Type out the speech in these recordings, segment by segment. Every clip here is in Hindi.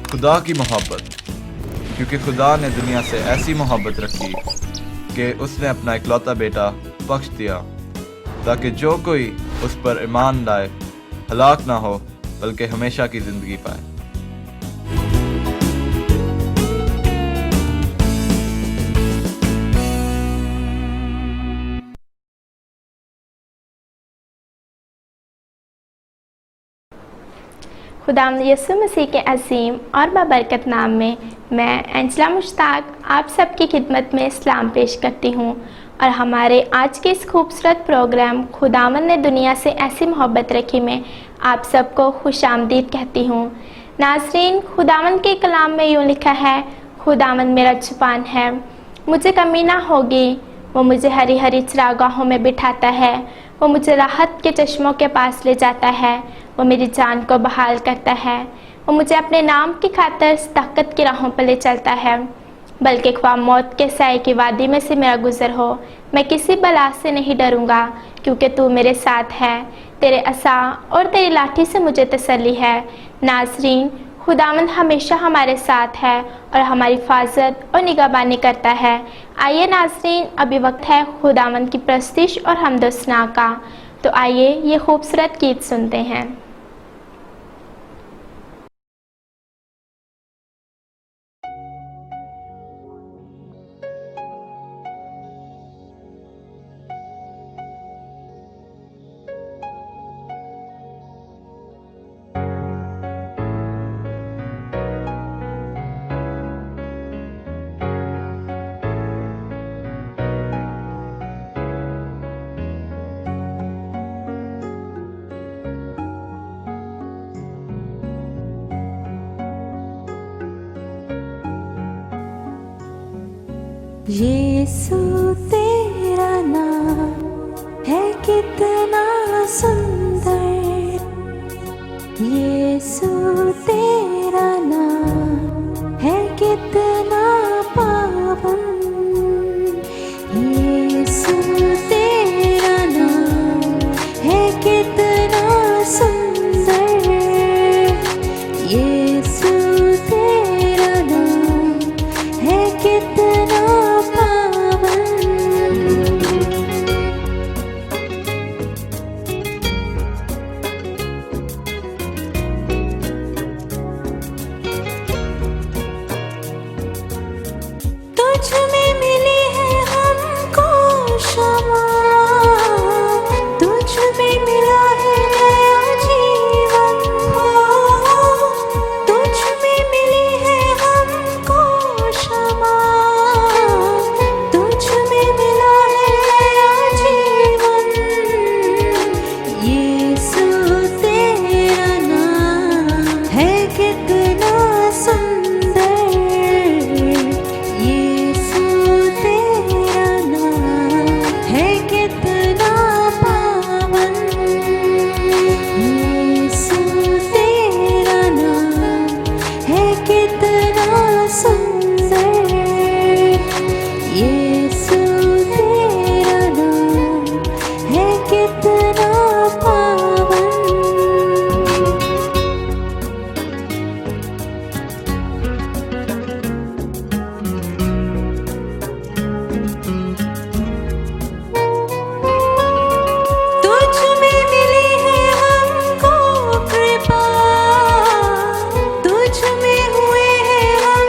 खुदा की मोहब्बत, क्योंकि खुदा ने दुनिया से ऐसी मोहब्बत रखी कि उसने अपना इकलौता बेटा बख्श दिया, ताकि जो कोई उस पर ईमान लाए हलाक ना हो बल्कि हमेशा की ज़िंदगी पाए। खुदावंद यीशु मसीह के अजीम और बाबरकत नाम में मैं एंजला मुश्ताक आप सबकी खिदमत में सलाम पेश करती हूँ और हमारे आज के इस खूबसूरत प्रोग्राम खुदावंद ने दुनिया से ऐसी मोहब्बत रखी में आप सबको खुशामदीद कहती हूँ। नाज़रीन, खुदावंद के कलाम में यूँ लिखा है, खुदावंद मेरा जुबान है, मुझे कमी ना होगी। वो मुझे हरी हरी चरागाहों में बिठाता है, वो मुझे राहत के चश्मों के पास ले जाता है, वो मेरी जान को बहाल करता है, वो मुझे अपने नाम की खातिर ताकत की राहों पर ले चलता है। बल्कि ख्वाह मौत के साए की वादी में से मेरा गुजर हो, मैं किसी बला से नहीं डरूंगा, क्योंकि तू मेरे साथ है। तेरे असा और तेरी लाठी से मुझे तसल्ली है। नाज़रीन, खुदावंद हमेशा हमारे साथ है और हमारी हिफाजत और निगहबानी करता है। आइए नाज़रीन, अभी वक्त है खुदावंद की प्रस्तिश और हमदोसना का। तो आइए ये खूबसूरत गीत सुनते हैं। यीशु तेरा नाम है कितना सुंदर, यीशु तेरा नाम है कितना पावन, यीशु तेरा नाम है कितना सुंदर, यीशु तेरा नाम है कितना तुझ में हुए हैं हम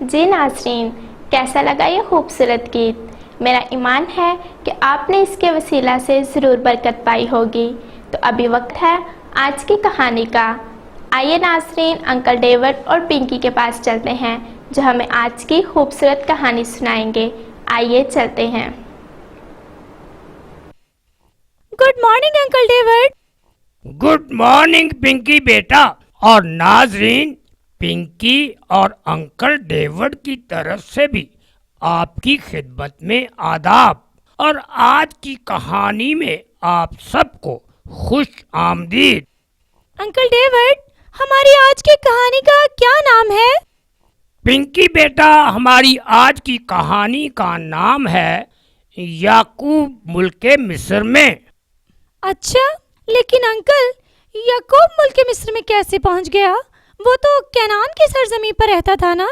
जी नाज़रीन, कैसा लगा ये खूबसूरत गीत? मेरा ईमान है कि आपने इसके वसीला से ज़रूर बरकत पाई होगी। तो अभी वक्त है आज की कहानी का। आइए नाज़रीन, अंकल डेविड और पिंकी के पास चलते हैं जो हमें आज की खूबसूरत कहानी सुनाएंगे। आइए चलते हैं। Good morning uncle David. Good morning Pinky बेटा और नाजरीन। पिंकी और अंकल डेविड की तरफ से भी आपकी खिदमत में आदाब और आज की कहानी में आप सबको खुश आमदीद। अंकल डेविड, हमारी आज की कहानी का क्या नाम है? पिंकी बेटा, हमारी आज की कहानी का नाम है याकूब मुल्के मिस्र में। अच्छा, लेकिन अंकल, याकूब मुल्क मिस्र में कैसे पहुंच गया? वो तो कैनान की सरजमीन पर रहता था ना?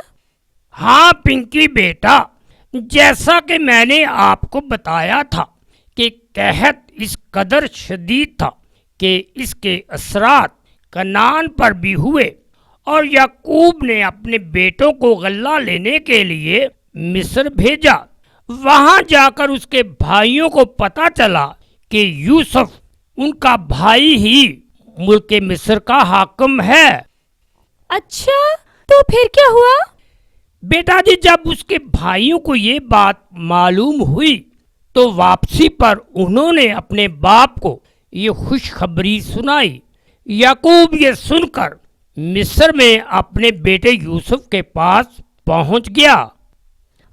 हाँ पिंकी बेटा, जैसा कि मैंने आपको बताया था कि कहत इस कदर शदीद था कि इसके असरात कनान पर भी हुए और याकूब ने अपने बेटों को गल्ला लेने के लिए मिस्र भेजा। वहां जाकर उसके भाइयों को पता चला कि यूसुफ उनका भाई ही मुल्क मिस्र का हाकिम है। अच्छा, तो फिर क्या हुआ? बेटा जी, जब उसके भाइयों को ये बात मालूम हुई तो वापसी पर उन्होंने अपने बाप को ये खुशखबरी सुनाई। याकूब ये सुनकर मिस्र में अपने बेटे यूसुफ के पास पहुंच गया।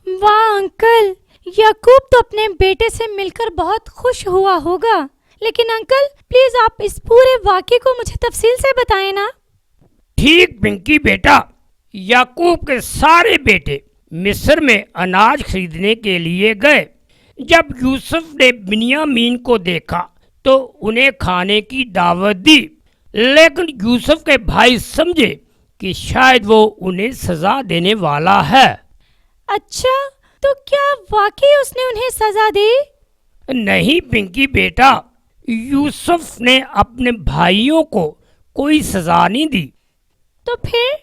वाह अंकल, याकूब तो अपने बेटे से मिलकर बहुत खुश हुआ होगा। लेकिन अंकल, प्लीज आप इस पूरे वाक़े को मुझे तफसील से बताएं ना। ठीक पिंकी बेटा, याकूब के सारे बेटे मिस्र में अनाज खरीदने के लिए गए। जब यूसुफ ने बिन्यामीन को देखा तो उन्हें खाने की दावत दी, लेकिन यूसुफ के भाई समझे कि शायद वो उन्हें सजा देने वाला है। अच्छा, तो क्या वाकई उसने उन्हें सजा दी? नहीं पिंकी बेटा, यूसुफ ने अपने भाइयों को कोई सजा नहीं दी। तो फिर?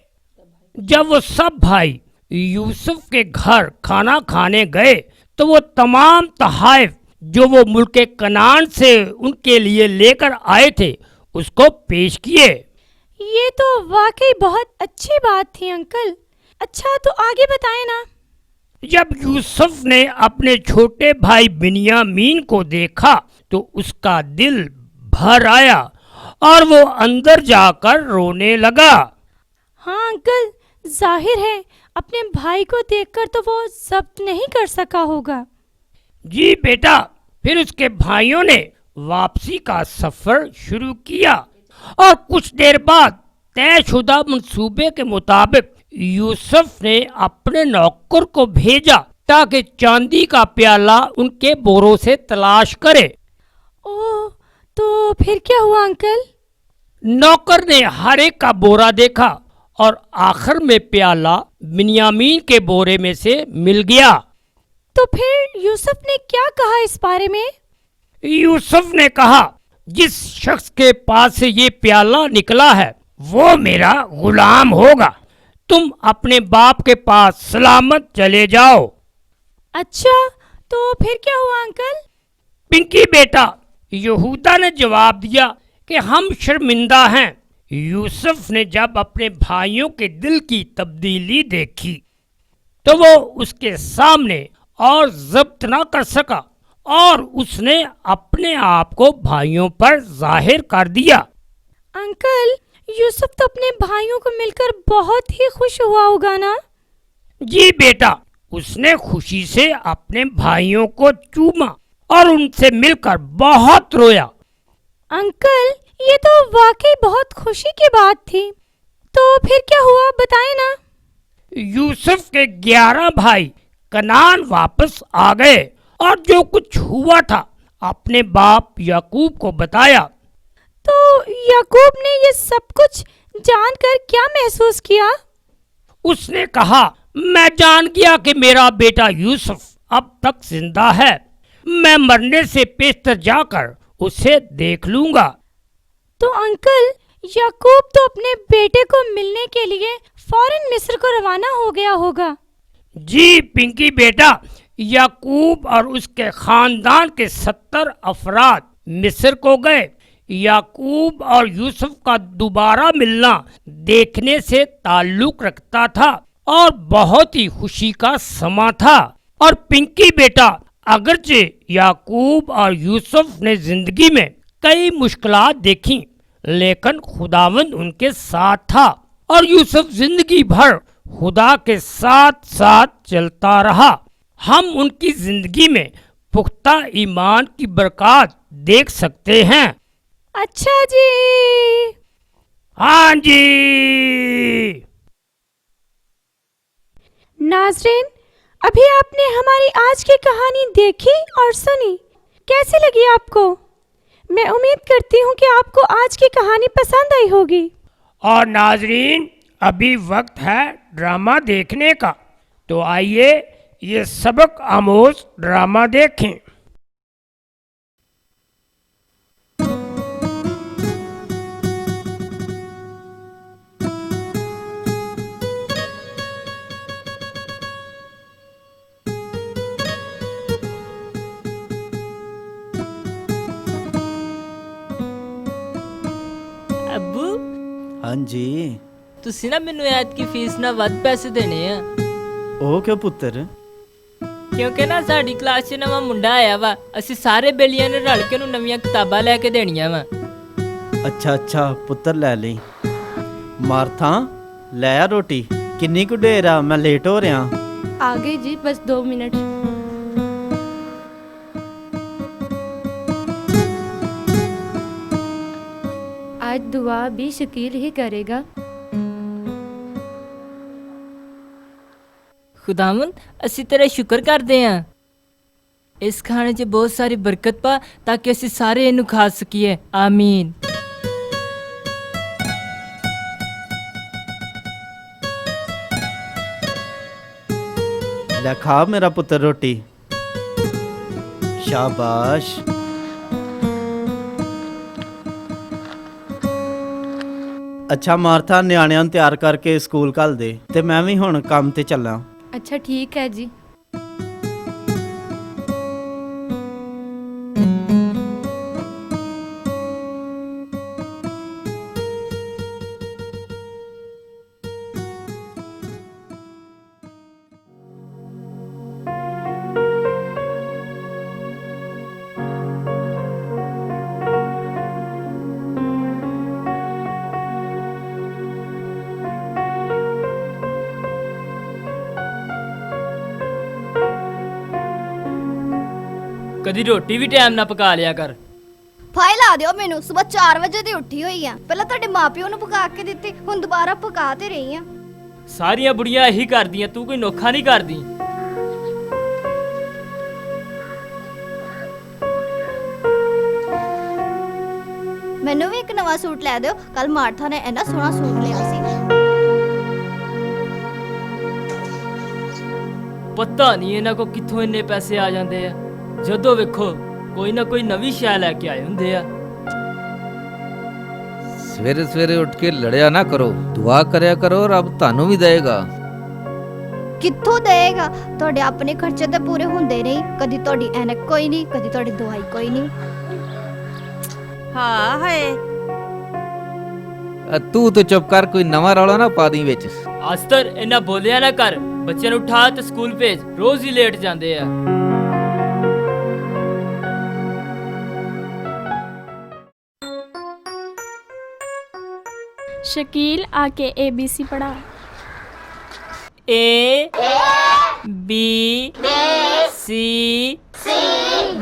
जब वो सब भाई यूसुफ के घर खाना खाने गए तो वो तमाम तहाइफ जो वो मुल्क कनान से उनके लिए लेकर आए थे उसको पेश किए। ये तो वाकई बहुत अच्छी बात थी अंकल। अच्छा, तो आगे बताएं ना। जब यूसुफ ने अपने छोटे भाई बिन्यामीन को देखा तो उसका दिल भर आया और वो अंदर जाकर रोने लगा। हाँ अंकल, जाहिर है अपने भाई को देखकर तो वो जब्त नहीं कर सका होगा। जी बेटा, फिर उसके भाइयों ने वापसी का सफर शुरू किया और कुछ देर बाद तयशुदा मंसूबे के मुताबिक यूसुफ ने अपने नौकर को भेजा ताकि चांदी का प्याला उनके बोरों से तलाश करे। ओह, तो फिर क्या हुआ अंकल? नौकर ने हर एक का बोरा देखा और आखिर में प्याला बिन्यामीन के बोरे में से मिल गया। तो फिर यूसुफ ने क्या कहा इस बारे में? यूसुफ ने कहा, जिस शख्स के पास से ये प्याला निकला है वो मेरा गुलाम होगा। तुम अपने बाप के पास सलामत चले जाओ। अच्छा, तो फिर क्या हुआ अंकल? पिंकी बेटा, यहूदा ने जवाब दिया कि हम शर्मिंदा हैं। यूसुफ ने जब अपने भाइयों के दिल की तब्दीली देखी तो वो उसके सामने और जब्त ना कर सका और उसने अपने आप को भाइयों पर जाहिर कर दिया। अंकल, यूसुफ तो अपने भाइयों को मिलकर बहुत ही खुश हुआ होगा ना? जी बेटा, उसने खुशी से अपने भाइयों को चूमा और उनसे मिलकर बहुत रोया। अंकल, ये तो वाकई बहुत खुशी की बात थी। तो फिर क्या हुआ, बताएं ना। यूसुफ के 11 भाई कनान वापस आ गए और जो कुछ हुआ था अपने बाप याकूब को बताया। तो याकूब ने ये सब कुछ जानकर क्या महसूस किया? उसने कहा, मैं जान गया कि मेरा बेटा यूसुफ अब तक जिंदा है। मैं मरने से पेशतर जाकर उसे देख लूंगा। तो अंकल, याकूब तो अपने बेटे को मिलने के लिए फौरन मिस्र को रवाना हो गया होगा, जी पिंकी बेटा, याकूब और उसके खानदान के 70 अफराद मिस्र को गए। याकूब और यूसुफ का दोबारा मिलना देखने से ताल्लुक रखता था और बहुत ही खुशी का समा था। और पिंकी बेटा, अगरचे याकूब और यूसुफ ने जिंदगी में कई मुश्किलात देखी, लेकिन खुदावंद उनके साथ था और यूसुफ जिंदगी भर खुदा के साथ साथ चलता रहा। हम उनकी जिंदगी में पुख्ता ईमान की बरकत देख सकते हैं। अच्छा जी। हाँ जी। नाज़रीन, अभी आपने हमारी आज की कहानी देखी और सुनी, कैसी लगी आपको? मैं उम्मीद करती हूँ कि आपको आज की कहानी पसंद आई होगी। और नाजरीन, अभी वक्त है ड्रामा देखने का, तो आइए ये सबक आमोज ड्रामा देखें। ਅੱਬੂ, ਹਾਂਜੀ। ਤੁਸੀਂ ਨਾ ਮੈਨੂੰ ਐਤਕੀ ਫੀਸ ਨਾਲ ਵੱਧ ਪੈਸੇ ਦੇਣੇ ਆ, ਉਹ ਕਿਉਂ ਪੁੱਤਰ? ਕਿਉਂਕਿ ਨਾ ਸਾਡੀ ਕਲਾਸ 'ਚ ਨਵਾਂ ਮੁੰਡਾ ਆਇਆ ਵਾ। ਅਸੀਂ ਸਾਰੇ ਬੇਲੀਆਂ ਨੇ ਰਲ ਕੇ ਉਹਨੂੰ ਨਵੀਆਂ ਕਿਤਾਬਾਂ ਲੈ ਕੇ ਦੇਣੀਆਂ ਵਾ। ਅੱਛਾ ਅੱਛਾ ਪੁੱਤਰ, ਲੈ ਲਈ। ਮਾਰਥਾ, ਲੈ ਆ ਰੋਟੀ। ਕਿੰਨੀ ਕੁ ਢੇਰ ਆ, ਮੈਂ ਲੇਟ ਹੋ ਰਿਹਾ। आ गई जी, बस 2 मिनट। आज दुआ भी शकील ही करेगा। ਖੁਦਾਵੰਦ, ਅਸੀਂ ਤੇਰਾ ਸ਼ੁਕਰ ਕਰਦੇ ਹਾਂ। ਇਸ ਖਾਣੇ 'ਚ ਬਹੁਤ ਸਾਰੀ ਬਰਕਤ ਪਾ ਤਾਂ ਕਿ ਅਸੀਂ ਸਾਰੇ ਇਹਨੂੰ ਖਾ ਸਕੀਏ। ਆਮੀਨ। ਲੈ ਖਾ ਮੇਰਾ ਪੁੱਤਰ ਰੋਟੀ। ਸ਼ਾਬਾਸ਼। ਅੱਛਾ ਮਾਰਥਾ, ਨਿਆਣਿਆਂ ਨੂੰ ਤਿਆਰ ਕਰਕੇ ਸਕੂਲ ਘੱਲ ਦੇ ਤੇ ਮੈਂ ਵੀ ਹੁਣ ਕੰਮ ਤੇ ਚੱਲਾਂ। अच्छा ठीक है जी। ਕਦੀ ਰੋਟੀ ਵੀ ਟਾਈਮ ਨਾਲ ਪਕਾ ਲਿਆ ਕਰ। ਫਾਈਲ ਲਾ ਦਿਓ ਮੈਨੂੰ। ਸਵੇਰ 4 ਵਜੇ ਦੀ ਉੱਠੀ ਹੋਈ ਆ। ਪਹਿਲਾਂ ਤੁਹਾਡੇ ਮਾਪਿਓ ਨੂੰ ਪਕਾ ਕੇ ਦਿੱਤੀ, ਹੁਣ ਦੁਬਾਰਾ ਪਕਾ ਤੇ ਰਹੀ ਆ। ਸਾਰੀਆਂ ਬੁੜੀਆਂ ਇਹੀ ਕਰਦੀਆਂ, ਤੂੰ ਕੋਈ ਨੋਖਾ ਨਹੀਂ ਕਰਦੀ। ਮੈਨੂੰ ਵੀ ਇੱਕ ਨਵਾਂ ਸੂਟ ਲੈ ਦਿਓ। ਕੱਲ ਮਾਰਥਾ ਨੇ ਇੰਨਾ ਸੋਹਣਾ ਸੂਟ ਲਿਆ ਸੀ। ਪਤਾ ਨਹੀਂ ਇਹਨਾਂ ਕੋ ਕਿੱਥੋਂ ਇੰਨੇ ਪੈਸੇ ਆ ਜਾਂਦੇ ਆ। ਜਦੋਂ ਵੇਖੋ ਕੋਈ ਨਾ ਕੋਈ ਨਵੀਂ ਸ਼ੈ ਲੈ ਕੇ ਆਏ ਹੁੰਦੇ ਆ। ਸਵੇਰੇ ਸਵੇਰੇ ਉੱਠ ਕੇ ਲੜਿਆ ਨਾ ਕਰੋ, ਦੁਆ ਕਰਿਆ ਕਰੋ, ਰੱਬ ਤੁਹਾਨੂੰ ਵੀ ਦੇਗਾ। ਕਿੱਥੋਂ ਦੇਗਾ? ਤੁਹਾਡੇ ਆਪਣੇ ਖਰਚੇ ਤਾਂ ਪੂਰੇ ਹੁੰਦੇ ਨਹੀਂ। ਕਦੀ ਤੁਹਾਡੀ ਐਨਕ ਕੋਈ ਨਹੀਂ, ਕਦੀ ਤੁਹਾਡੀ ਦਵਾਈ ਕੋਈ ਨਹੀਂ। ਹਾਂ ਹਾਏ, ਤੂੰ ਤਾਂ ਚੁੱਪ ਕਰ, ਕੋਈ ਨਵਾਂ ਰੌਲਾ ਨਾ ਪਾ ਦੀ ਵਿੱਚ। ਅਸਤਰ, ਇਹਨਾਂ ਬੋਲਿਆ ਨਾ ਕਰ। ਬੱਚਿਆਂ ਨੂੰ ਉਠਾ ਤੇ ਸਕੂਲ ਭੇਜ, ਰੋਜ਼ ਹੀ ਲੇਟ ਜਾਂਦੇ ਆ। शकील, आके ABC पढ़ा। A B C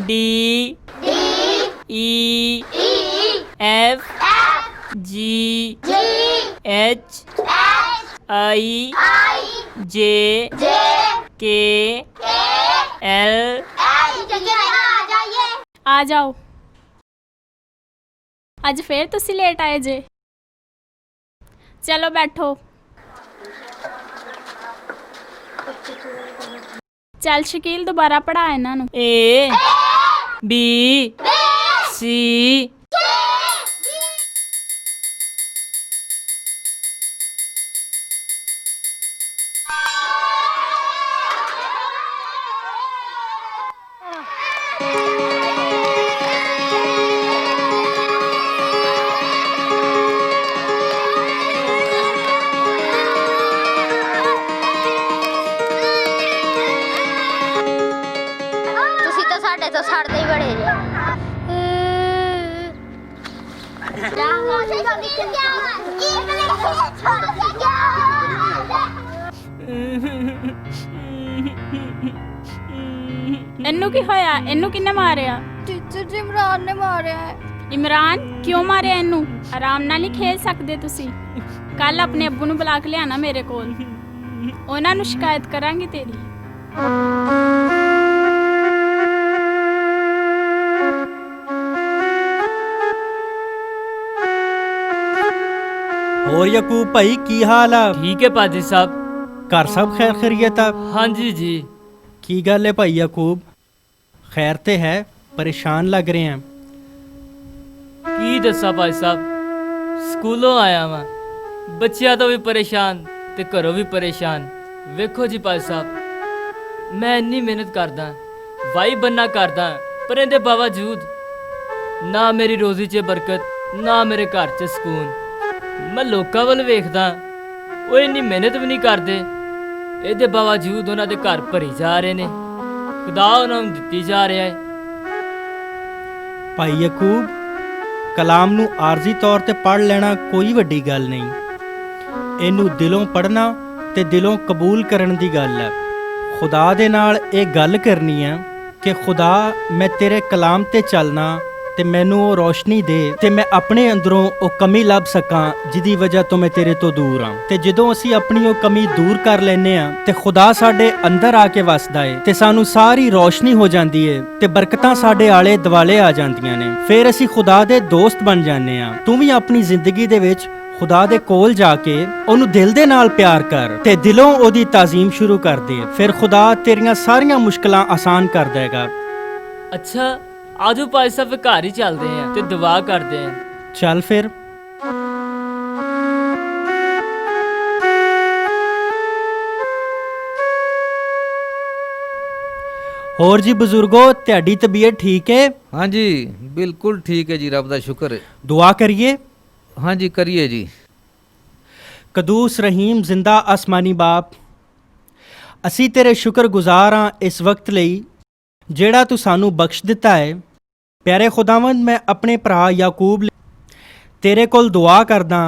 D E F G H I J K L। आ जाओ। आज फिर तुसी लेट आए जे। चलो बैठो। चल शकील, दोबारा पढ़ा इन्हां नूं। A B C ਇਹਨੂੰ ਕੀ ਹੋਇਆ? ਇਹਨੂੰ ਕਿੰਨੇ ਮਾਰਿਆ? ਟੀਚਰ ਜੀ ਇਮਰਾਨ ਨੇ ਮਾਰਿਆ ਹੈ। ਇਮਰਾਨ ਕਿਉਂ ਮਾਰਿਆ ਇਹਨੂੰ? ਆਰਾਮ ਨਾਲ ਹੀ ਖੇਲ ਸਕਦੇ ਤੁਸੀਂ। ਕੱਲ ਆਪਣੇ ਅੱਬੂ ਨੂੰ ਬੁਲਾ ਕੇ ਲਿਆਣਾ ਮੇਰੇ ਕੋਲ, ਉਹਨਾਂ ਨੂੰ ਸ਼ਿਕਾਇਤ ਕਰਾਂਗੀ ਤੇਰੀ। ਹੋਰ ਯਾਕੂਬ ਭਾਈ ਕੀ ਹਾਲ ਆ? ਠੀਕ ਹੈ ਪਾਜੀ ਸਾਹਿਬ। ਘਰ ਸਭ ਖੈਰ ਖੈਰੀਅਤ ਆ? ਹਾਂਜੀ ਜੀ। ਕੀ ਗੱਲ ਹੈ ਭਾਈ ਯਾਕੂਬ? ਖੈਰ ਤੇ ਹੈ, ਪਰੇਸ਼ਾਨ ਲੱਗ ਰਹੇ ਆ। ਕੀ ਦੱਸਾਂ ਭਾਈ ਸਾਹਿਬ, ਸਕੂਲੋਂ ਆਇਆ ਵਾਂ, ਬੱਚਿਆਂ ਤੋਂ ਵੀ ਪਰੇਸ਼ਾਨ ਤੇ ਘਰੋਂ ਵੀ ਪਰੇਸ਼ਾਨ। ਵੇਖੋ ਜੀ ਭਾਈ ਸਾਹਿਬ, ਮੈਂ ਇੰਨੀ ਮਿਹਨਤ ਕਰਦਾ, ਵਾਈ ਬੰਨਾ ਕਰਦਾ, ਪਰ ਇਹਦੇ ਬਾਵਜੂਦ ਨਾ ਮੇਰੀ ਰੋਜ਼ੀ 'ਚ ਬਰਕਤ, ਨਾ ਮੇਰੇ ਘਰ 'ਚ ਸਕੂਨ। ਮੈਂ ਲੋਕਾਂ ਵੱਲ ਵੇਖਦਾ, ਉਹ ਇੰਨੀ ਮਿਹਨਤ ਵੀ ਨਹੀਂ ਕਰਦੇ, ਇਹਦੇ ਬਾਵਜੂਦ ਉਹਨਾਂ ਦੇ ਘਰ ਭਰੀ ਜਾ ਰਹੇ ਨੇ, ਖੁਦਾ ਉਹਨਾਂ ਨੂੰ ਦਿੱਤੀ ਜਾ ਰਿਹਾ ਹੈ। ਭਾਈ ਯਾਕੂਬ, ਕਲਾਮ ਨੂੰ ਆਰਜ਼ੀ ਤੌਰ ਤੇ ਪੜ੍ਹ ਲੈਣਾ ਕੋਈ ਵੱਡੀ ਗੱਲ ਨਹੀਂ, ਇਹਨੂੰ ਦਿਲੋਂ ਪੜ੍ਹਨਾ ਤੇ ਦਿਲੋਂ ਕਬੂਲ ਕਰਨ ਦੀ ਗੱਲ ਹੈ। ਖੁਦਾ ਦੇ ਨਾਲ ਇਹ ਗੱਲ ਕਰਨੀ ਹੈ ਕਿ ਖੁਦਾ, ਮੈਂ ਤੇਰੇ ਕਲਾਮ ਤੇ ਚੱਲਣਾ ਤੇ ਮੈਨੂੰ ਉਹ ਰੋਸ਼ਨੀ ਦੇ ਤੇ ਮੈਂ ਆਪਣੇ ਅੰਦਰੋਂ ਉਹ ਕਮੀ ਲੱਭ ਸਕਾਂ ਜਿਹਦੀ ਵਜ੍ਹਾ ਤੋਂ ਮੈਂ ਤੇਰੇ ਤੋਂ ਦੂਰ ਹਾਂ। ਤੇ ਜਦੋਂ ਅਸੀਂ ਆਪਣੀ ਉਹ ਕਮੀ ਦੂਰ ਕਰ ਲੈਨੇ ਆ ਤੇ ਖੁਦਾ ਸਾਡੇ ਅੰਦਰ ਆ ਕੇ ਵਸਦਾ ਏ ਤੇ ਸਾਨੂੰ ਸਾਰੀ ਰੋਸ਼ਨੀ ਹੋ ਜਾਂਦੀ ਏ ਤੇ ਬਰਕਤਾਂ ਸਾਡੇ ਆਲੇ ਦੁਆਲੇ ਆ ਜਾਂਦੀਆਂ ਨੇ। ਫਿਰ ਅਸੀਂ ਖੁਦਾ ਦੇ ਦੋਸਤ ਬਣ ਜਾਂਦੇ ਆ। ਤੂੰ ਵੀ ਆਪਣੀ ਜ਼ਿੰਦਗੀ ਦੇ ਵਿੱਚ ਖੁਦਾ ਦੇ ਕੋਲ ਜਾ ਕੇ ਉਹਨੂੰ ਦਿਲ ਦੇ ਨਾਲ ਪਿਆਰ ਕਰ ਤੇ ਦਿਲੋਂ ਉਹਦੀ ਤਾਜ਼ੀਮ ਸ਼ੁਰੂ ਕਰ ਦੇ। ਫਿਰ ਖੁਦਾ ਤੇਰੀਆਂ ਸਾਰੀਆਂ ਮੁਸ਼ਕਲਾਂ ਆਸਾਨ ਕਰ ਦੇਗਾ। ਅੱਛਾ, ਆਜੋ ਭਾਈ ਸਾਹਿਬ ਘਰ ਹੀ ਚੱਲਦੇ ਆਂ ਤੇ ਦੁਆ ਕਰਦੇ ਆਂ। ਚੱਲ ਫਿਰ। ਹੋਰ ਜੀ ਬਜ਼ੁਰਗੋ, ਤੁਹਾਡੀ ਤਬੀਅਤ ਠੀਕ ਹੈ? हाँ जी बिल्कुल ठीक है जी, रब दा शुक्र है। ਦੁਆ ਕਰੀਏ। हाँ जी करिए जी। ਕਦੂਸ ਰਹੀਮ ਜ਼ਿੰਦਾ ਆਸਮਾਨੀ ਬਾਪ, ਅਸੀਂ ਤੇਰੇ ਸ਼ੁਕਰਗੁਜ਼ਾਰ ਹਾਂ ਇਸ ਵਕਤ ਲਈ ਜਿਹੜਾ ਤੂੰ ਸਾਨੂੰ ਬਖਸ਼ ਦਿੱਤਾ ਹੈ। ਪਿਆਰੇ ਖੁਦਾਵੰਦ, ਮੈਂ ਆਪਣੇ ਭਰਾ ਯਾਕੂਬ ਲਈ ਤੇਰੇ ਕੋਲ ਦੁਆ ਕਰਦਾ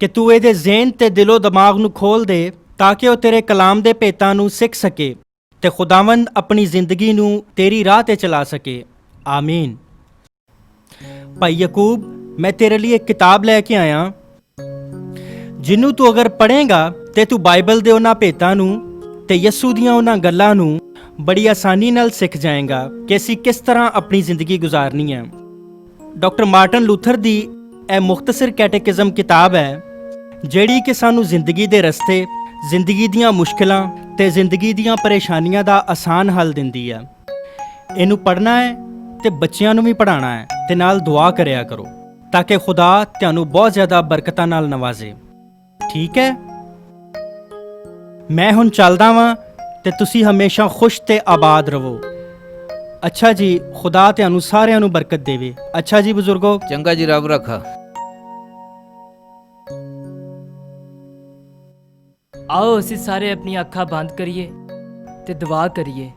ਕਿ ਤੂੰ ਇਹਦੇ ਜ਼ਿਹਨ ਤੇ ਦਿਲੋਂ ਦਿਮਾਗ ਨੂੰ ਖੋਲ ਦੇ ਤਾਂ ਕਿ ਉਹ ਤੇਰੇ ਕਲਾਮ ਦੇ ਭੇਤਾਂ ਨੂੰ ਸਿੱਖ ਸਕੇ ਤੇ ਖੁਦਾਵੰਦ ਆਪਣੀ ਜ਼ਿੰਦਗੀ ਨੂੰ ਤੇਰੀ ਰਾਹ ਤੇ ਚਲਾ ਸਕੇ। ਆਮੀਨ। ਭਾਈ ਯਾਕੂਬ, ਮੈਂ ਤੇਰੇ ਲਈ ਇੱਕ ਕਿਤਾਬ ਲੈ ਕੇ ਆਇਆ ਜਿਹਨੂੰ ਤੂੰ ਅਗਰ ਪੜ੍ਹੇਗਾ ਤੇ ਤੂੰ ਬਾਈਬਲ ਦੇ ਉਹਨਾਂ ਭੇਤਾਂ ਨੂੰ ਤੇ ਯਿਸੂ ਦੀਆਂ ਉਹਨਾਂ ਗੱਲਾਂ ਨੂੰ ਬੜੀ ਆਸਾਨੀ ਨਾਲ ਸਿੱਖ ਜਾਏਗਾ ਕਿ ਅਸੀਂ ਕਿਸ ਤਰ੍ਹਾਂ ਆਪਣੀ ਜ਼ਿੰਦਗੀ ਗੁਜ਼ਾਰਨੀ ਹੈ। ਡਾਕਟਰ ਮਾਰਟਨ ਲੂਥਰ ਦੀ ਇਹ ਮੁਖਤਸਰ ਕੈਟੇਕਿਜ਼ਮ ਕਿਤਾਬ ਹੈ ਜਿਹੜੀ ਕਿ ਸਾਨੂੰ ਜ਼ਿੰਦਗੀ ਦੇ ਰਸਤੇ, ਜ਼ਿੰਦਗੀ ਦੀਆਂ ਮੁਸ਼ਕਿਲਾਂ ਤੇ ਜ਼ਿੰਦਗੀ ਦੀਆਂ ਪਰੇਸ਼ਾਨੀਆਂ ਦਾ ਆਸਾਨ ਹੱਲ ਦਿੰਦੀ ਹੈ। ਇਹਨੂੰ ਪੜ੍ਹਨਾ ਹੈ ਤੇ ਬੱਚਿਆਂ ਨੂੰ ਵੀ ਪੜ੍ਹਾਉਣਾ ਹੈ ਤੇ ਨਾਲ ਦੁਆ ਕਰਿਆ ਕਰੋ ਤਾਂ ਕਿ ਖੁਦਾ ਤੁਹਾਨੂੰ ਬਹੁਤ ਜ਼ਿਆਦਾ ਬਰਕਤਾਂ ਨਾਲ ਨਵਾਜ਼ੇ। ਠੀਕ ਹੈ? ਮੈਂ ਹੁਣ ਚੱਲਦਾ ਵਾਂ ਤੇ ਤੁਸੀਂ ਹਮੇਸ਼ਾ ਖੁਸ਼ ਤੇ ਆਬਾਦ ਰਹੋ। ਅੱਛਾ ਜੀ, ਖੁਦਾ ਤੁਹਾਨੂੰ ਸਾਰਿਆਂ ਨੂੰ ਬਰਕਤ ਦੇਵੇ। ਅੱਛਾ ਜੀ ਬਜ਼ੁਰਗੋ। चंगा जी, रब रखा। ਆਓ ਅਸੀਂ ਸਾਰੇ ਆਪਣੀਆਂ ਅੱਖਾਂ ਬੰਦ ਕਰੀਏ ਤੇ ਦੁਆ ਕਰੀਏ।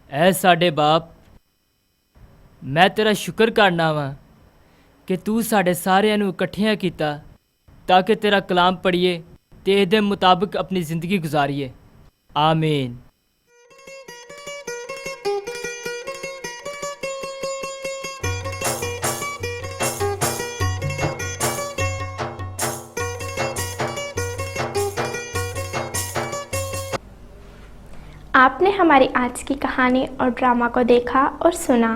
ਐ ਸਾਡੇ ਬਾਪ, ਮੈਂ ਤੇਰਾ ਸ਼ੁਕਰ ਕਰਨਾ ਵਾਂ ਕਿ ਤੂੰ ਸਾਡੇ ਸਾਰਿਆਂ ਨੂੰ ਇਕੱਠਿਆਂ ਕੀਤਾ ਤਾਂ ਕਿ ਤੇਰਾ ਕਲਾਮ ਪੜ੍ਹੀਏ ਤੇ ਇਹਦੇ ਮੁਤਾਬਕ ਆਪਣੀ ਜ਼ਿੰਦਗੀ ਗੁਜ਼ਾਰੀਏ। ਆਮੀਨ। आपने हमारी आज की कहानी और ड्रामा को देखा और सुना।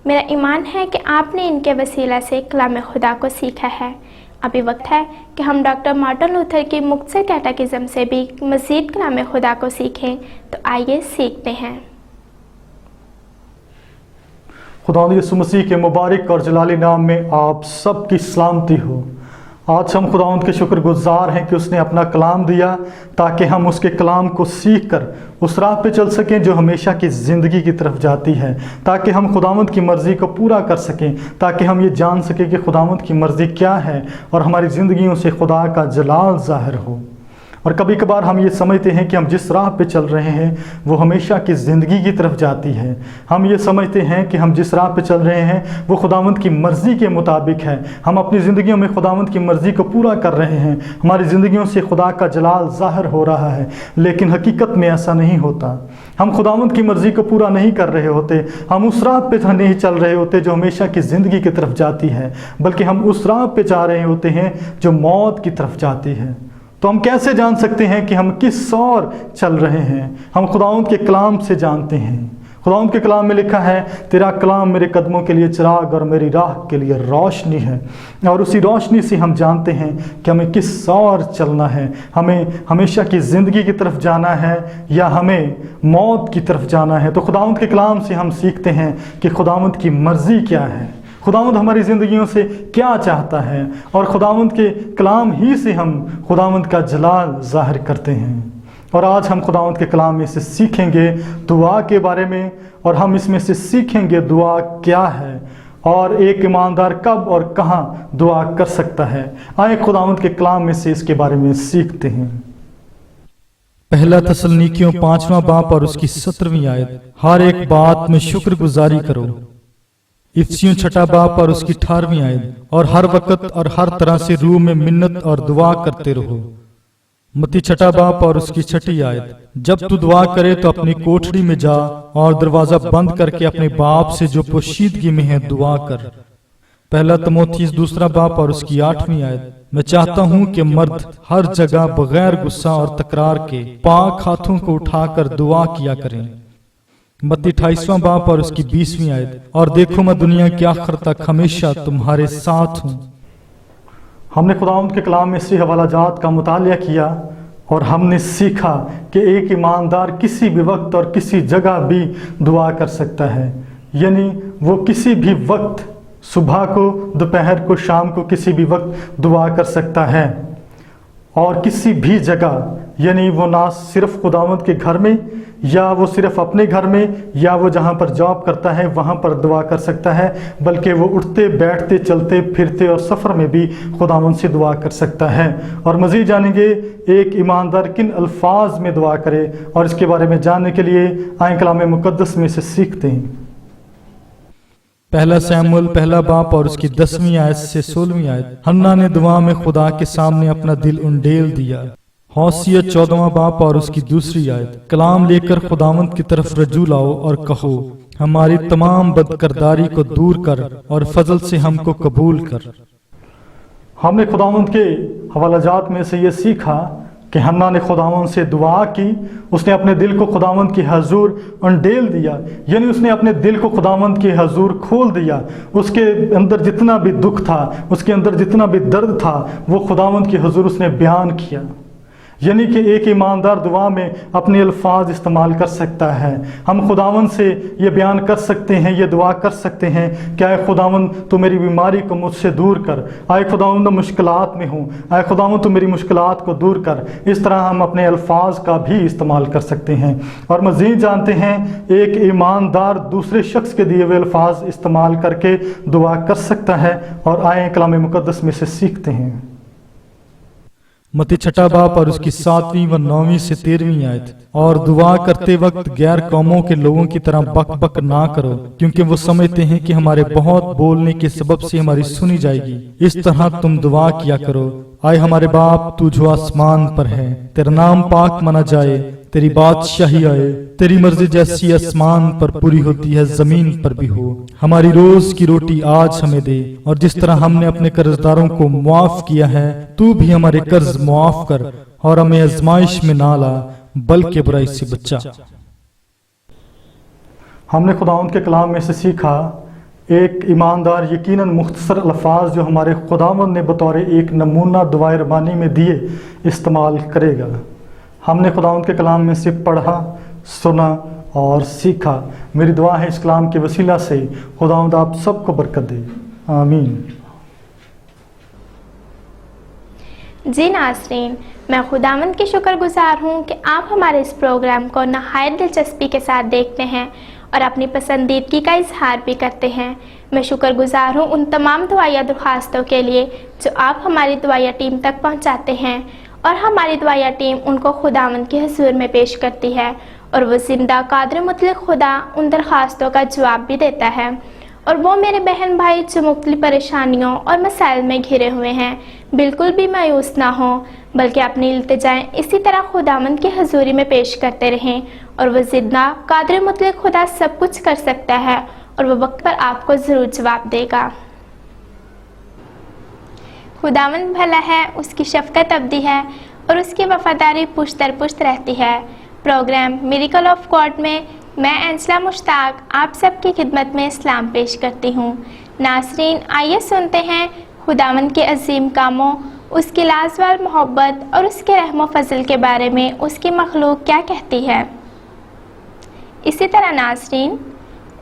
मेरा ईमान है कि आपने इनके वसीला से कलाम खुदा को सीखा है। अभी वक्त है कि हम डॉक्टर मार्टिन लूथर की मुख्तसर कैटेकिज्म से भी मज़ीद कलाम खुदा को सीखें। तो आइए सीखते हैं। खुदा यीशु मसीह के मुबारक और जलाली नाम में आप सबकी सलामती हो। आज हम खुदावंद के शुक्रगुजार हैं कि उसने अपना कलाम दिया ताकि हम उसके कलाम को सीख कर उस राह पे चल सकें जो हमेशा की ज़िंदगी की तरफ जाती है, ताकि हम खुदावंद की मर्ज़ी को पूरा कर सकें, ताकि हम ये जान सकें कि खुदावंद की मर्ज़ी क्या है और हमारी ज़िंदगियों से खुदा का जलाल ज़ाहिर हो। और कभी कभार हम ये समझते हैं कि हम जिस राह पे चल रहे हैं वो हमेशा की ज़िंदगी की तरफ जाती है। हम ये समझते हैं कि हम जिस राह पे चल रहे हैं वो खुदावंद की मर्ज़ी के मुताबिक है। हम अपनी ज़िंदगियों में खुदावंद की मर्ज़ी को पूरा कर रहे हैं, हमारी ज़िंदगियों से खुदा का जलाल ज़ाहिर हो रहा है, लेकिन हकीकत में ऐसा नहीं होता। हम खुदावंद की मर्ज़ी को पूरा नहीं कर रहे होते, हम उस राह पे नहीं चल रहे होते जो हमेशा की ज़िंदगी की तरफ जाती है, बल्कि हम उस राह पे जा रहे होते हैं जो मौत की तरफ जाती है। तो हम कैसे जान सकते हैं कि हम किस ओर चल रहे हैं? हम खुदावंद के कलाम से जानते हैं। खुदावंद के कलाम में लिखा है, तेरा कलाम मेरे कदमों के लिए चिराग और मेरी राह के लिए रोशनी है। और उसी रोशनी से हम जानते हैं कि हमें किस ओर चलना है, हमें हमेशा की ज़िंदगी की तरफ जाना है या हमें मौत की तरफ जाना है। तो खुदावंद के कलाम से हम सीखते हैं कि खुदावंद की मर्ज़ी क्या है, खुदावंद हमारी ज़िंदगियों से क्या चाहता है, और खुदावंद के कलाम ही से हम खुदावंद का जलाल ज़ाहिर करते हैं। और आज हम खुदावंद के कलाम में से सीखेंगे दुआ के बारे में, और हम इसमें से सीखेंगे दुआ क्या है और एक ईमानदार कब और कहाँ दुआ कर सकता है। आए खुदावंद के कलाम में से इसके बारे में सीखते हैं। पहला तसल्लीकियों 5वां बाब और उसकी 17वीं आयत, हर एक बात में शुक्रगुजारी करो। इफसियों 6 बाब और उसकी 18वीं आयत, और हर वक्त और हर तरह से रूह में मिन्नत और दुआ करते रहो। मत्ती 6 बाब और उसकी 6 आयत, जब तू दुआ करे तो अपनी कोठरी में जा और दरवाजा बंद करके अपने बाप से जो पोशीदगी में है दुआ कर। पहला तिमोथी 2 बाब और उसकी 8वीं आयत, मैं चाहता हूँ कि मर्द हर जगह बगैर गुस्सा और तकरार के पाक हाथों को उठाकर दुआ किया करें। मत्ती 28वां बाब और उसकी 20वीं आयत, और देखो मैं दुनिया के आखिर तक हमेशा तुम्हारे साथ हूँ। हमने खुदावंद के कलाम में से हवाला जात का मुतालिया किया और हमने सीखा कि एक ईमानदार किसी भी वक्त और किसी जगह भी दुआ कर सकता है। यानी वो किसी भी वक्त, सुबह को, दोपहर को, शाम को, किसी भी वक्त दुआ कर सकता है, और किसी भी जगह। यानी वो ना सिर्फ खुदावंद के घर में, या वो सिर्फ अपने घर में, या वो जहाँ पर जॉब करता है वहाँ पर दुआ कर सकता है, बल्कि वो उठते बैठते चलते फिरते और सफ़र में भी खुदावंद से दुआ कर सकता है। और मज़ीद जानेंगे एक ईमानदार किन अल्फाज में दुआ करे, और इसके बारे में जानने के लिए आए कलाम मुक़द्दस में से सीखते हैं। पहला सैमुअल 1 बाब और उसकी 10वीं आयत से 16वीं आयत, हन्ना ने दुआ में खुदा के सामने अपना दिल उंडेल दिया। हौसिया 14वां बाब और उसकी 2 आयत, कलाम लेकर खुदावंद की तरफ रजू लाओ और कहो, हमारी तमाम बदकरदारी को दूर कर और फजल से हमको कबूल कर। हमने खुदावंद के हवालाजात में से ये सीखा कि हन्ना ने खुदावंद से दुआ की, उसने अपने दिल को खुदावंद के हजूर उंडेल दिया। यानी उसने अपने दिल को खुदावंद के हजूर खोल दिया। उसके अंदर जितना भी दुख था, उसके अंदर जितना भी दर्द था, वो खुदावंद के हजूर उसने बयान किया। यानी कि एक ईमानदार दुआ में अपने अल्फाज इस्तेमाल कर सकता है। हम खुदावंद से ये बयान कर सकते हैं, ये दुआ कर सकते हैं कि आए खुदावंद तू मेरी बीमारी को मुझसे दूर कर, आए खुदावंद मुश्किलात में हूँ, आए खुदावंद तू मेरी मुश्किलात को दूर कर। इस तरह हम अपने अल्फाज का भी इस्तेमाल कर सकते हैं। और मज़ीद जानते हैं एक ईमानदार दूसरे शख्स के दिए हुए अल्फाज इस्तेमाल करके दुआ कर सकता है। और आए कलाम मुक़द्दस में से सीखते हैं। मत्ती 6 बाब और उसकी 7वीं व 9वीं से 13वीं आयत, और दुआ करते वक्त गैर कौमों के लोगों की तरह बक बक ना करो, क्योंकि वो समझते हैं कि हमारे बहुत बोलने के सबब से हमारी सुनी जाएगी। इस तरह तुम दुआ किया करो, आए हमारे बाप तू जो आसमान पर है, तेरा नाम पाक माना जाए, तेरी बादशाही आए, तेरी मर्जी जैसी आसमान पर पूरी होती है जमीन पर भी हो। हमारी रोज की रोटी आज हमें दे, और जिस तरह हमने अपने कर्जदारों को मुआफ किया है तू भी हमारे कर्ज मुआफ कर, और हमें आजमाइश में ना ला बल्कि बुराई से बचा। हमने खुदावंद के कलाम में से सीखा एक ईमानदार यकीनन मुख्तसर अल्फाज जो हमारे खुदावंद ने बतौर एक नमूना दुआए रबानी में दिए इस्तेमाल करेगा। हमने खुदावंद के कलाम में से पढ़ा, सुना और सीखा। मेरी दुआ है इस कलाम के वसीला से खुदावंद आप सबको बरकत दे, आमीन। जी नाज़रीन, मैं खुदावंद की शुक्रगुजार हूँ कि आप हमारे इस प्रोग्राम को नहायत दिलचस्पी के साथ देखते हैं और अपनी पसंदीदगी का इजहार भी करते हैं। मैं शुक्रगुजार हूँ उन तमाम दुआया दरख्वास्तों के लिए जो आप हमारी दुआया टीम तक पहुँचाते हैं, और हमारी दुआया टीम उनको खुदावंद के हुजूर में पेश करती है और वो जिंदा कादिर मुतलक खुदा उन दरख्वास्तों का जवाब भी देता है। और वो मेरे बहन भाई जो मुख्तलिफ परेशानियों और मसाइल में घिरे हुए हैं, बिल्कुल भी मायूस ना हो, बल्कि अपनी इल्तिजाएं इसी तरह खुदावंद की हजूरी में पेश करते रहें। और वो जिंदा कादिर मुतलक खुदा सब कुछ कर सकता है और वो वक्त पर आपको ज़रूर जवाब देगा। खुदावंद भला है, उसकी शफ़क़त अबदी है और उसकी वफ़ादारी पुश्त दर पुश्त रहती है। प्रोग्राम मिरेकल ऑफ गॉड में मैं एंजला मुश्ताक आप सबकी खिदमत में सलाम पेश करती हूँ। नाज़रीन, आइए सुनते हैं खुदावंद के अजीम कामों, उसकी लाजवाब मोहब्बत और उसके रहमो फजल के बारे में उसकी मखलूक क्या कहती है। इसी तरह नाज़रीन,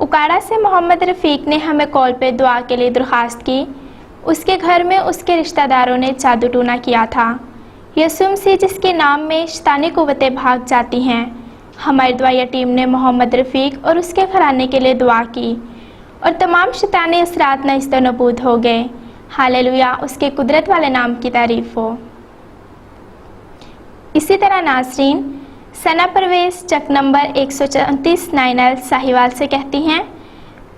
उकाड़ा से मोहम्मद रफ़ीक ने हमें कॉल पे दुआ के लिए दरख्वास्त की। उसके घर में उसके रिश्तेदारों ने जादू टूना किया था। यीशु मसीह जिसके नाम में शैतानी कुव्वतें भाग जाती हैं। हमारी दुआया टीम ने मोहम्मद रफ़ीक और उसके घराने के लिए दुआ की और तमाम शैतानी असरात नस्त नबूद हो गए। हालेलुया, उसके कुदरत वाले नाम की तारीफ़ हो। इसी तरह नाज़रीन, सना परवेज़ चक नंबर 134 9L साहिवाल से कहती हैं,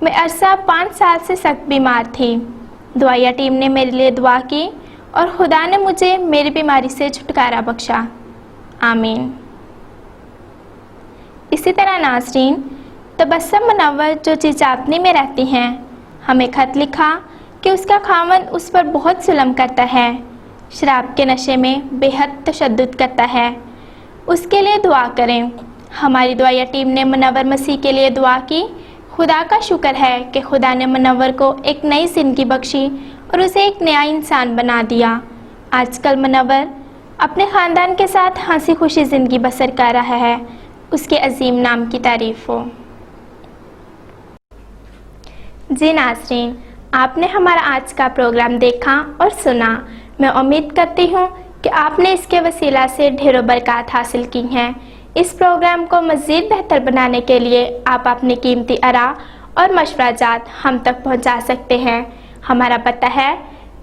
मैं अरसा 5 साल से सख्त बीमार थी। दुआया टीम ने मेरे लिए दुआ की और खुदा ने मुझे मेरी बीमारी से छुटकारा बख्शा। आमीन। इसी तरह नाज़रीन, तबस्सुम मुनव्वर जो चिचापनी में रहती हैं, हमें ख़त लिखा कि उसका खामन उस पर बहुत जुल्म करता है, शराब के नशे में बेहद तशद्दुद करता है। उसके लिए दुआ करें। हमारी दुआया टीम ने मुनव्वर मसीह के लिए दुआ की। खुदा का शुक्र है कि खुदा ने मुनव्वर को एक नई ज़िंदगी बख्शी और उसे एक नया इंसान बना दिया। आजकल मुनव्वर अपने ख़ानदान के साथ हंसी खुशी ज़िंदगी बसर कर रहा है। उसके अजीम नाम की तारीफ़ हो। जी नाज़रीन, आपने हमारा आज का प्रोग्राम देखा और सुना। मैं उम्मीद करती हूँ कि आपने इसके वसीला से ढेरों बरकत हासिल की हैं। इस प्रोग्राम को मज़ीद बेहतर बनाने के लिए आप अपनी कीमती आरा और मशवराजात हम तक पहुँचा सकते हैं। हमारा पता है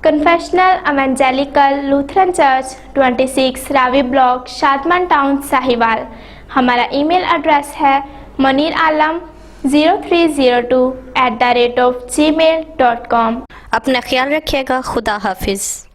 confessional evangelical Lutheran church 26 Ravi block, Shadman town, Sahiwal. हमारा ईमेल एड्रेस है muniralam0302@gmail.com। अपना ख्याल रखिएगा। खुदा हाफिज़।